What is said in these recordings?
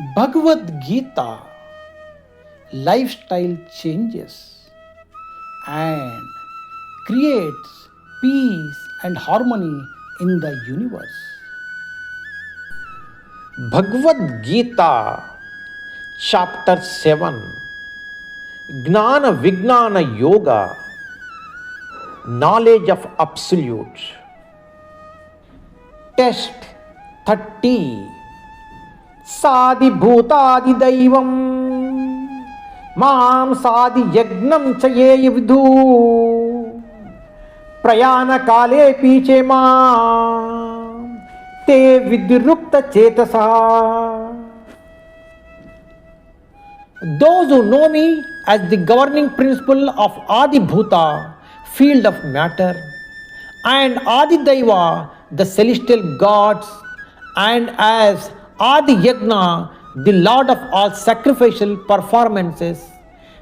Bhagavad Gita lifestyle changes and creates peace and harmony in the universe. Bhagavad Gita, Chapter 7, Gnana Vijnana Yoga, Knowledge of Absolute. Text 30. Sadi Bhutadi Daivam Mam Sadi Yagnam Chaye Vidhu Prayana Kale Piche Mam Te Vidrukta Chetasa. Those who know me as the governing principle of Adi Bhuta, field of matter, and Adi Daiva, the celestial gods, and as Adi Yagna, the Lord of all sacrificial performances,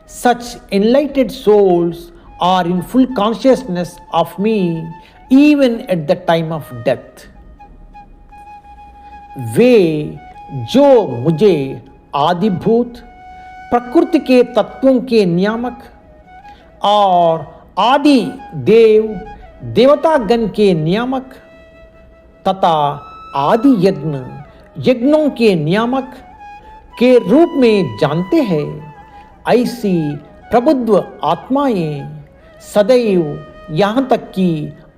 such enlightened souls are in full consciousness of me even at the time of death. वे जो मुझे आदिभूत, प्रकृति के तत्वों के नियामक और आदि देव देवतागण के नियामक तथा आदि यज्ञों के नियामक के रूप में जानते हैं, ऐसी प्रबुद्ध आत्माएं सदैव यहाँ तक कि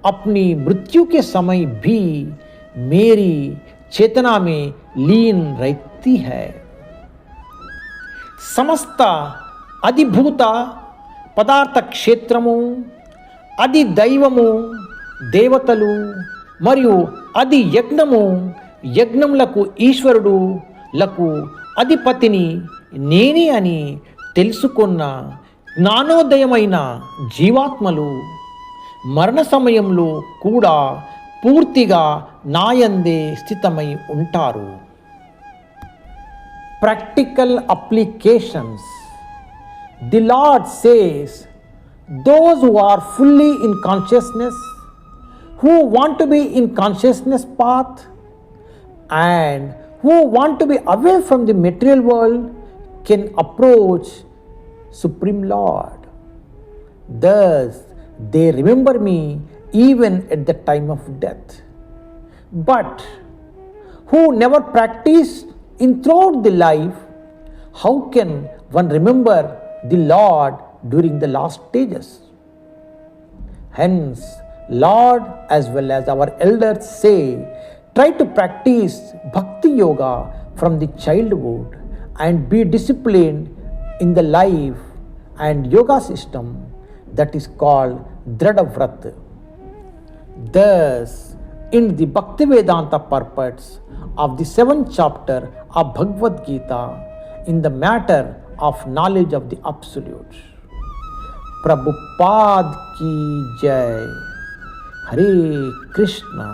अपनी मृत्यु के समय भी मेरी चेतना में लीन रहती है. సమస్త అధిభూత పదార్థ క్షేత్రము, అధి దైవము, దేవతలు మరియు అధి యజ్ఞములకు ఈశ్వరుడు లకు అధిపతిని నేనే అని తెలుసుకున్న జ్ఞానోదయమైన జీవాత్మలు మరణ సమయంలో కూడా పూర్తిగా నాయందే స్థితమై ఉంటారు. Practical applications. The Lord says, those who are fully in consciousness, who want to be in consciousness path, and who want to be away from the material world can approach Supreme Lord. Thus, they remember me even at the time of death. But who never practiced in throughout the life, how can one remember the Lord during the last stages? Hence, Lord as well as our elders say, try to practice Bhakti Yoga from the childhood and be disciplined in the life and yoga system that is called Dradavrat. Thus, in the Bhaktivedanta purports of the 7th chapter of Bhagavad Gita, in the matter of knowledge of the Absolute. Prabhupada ki Jai. Hare Krishna.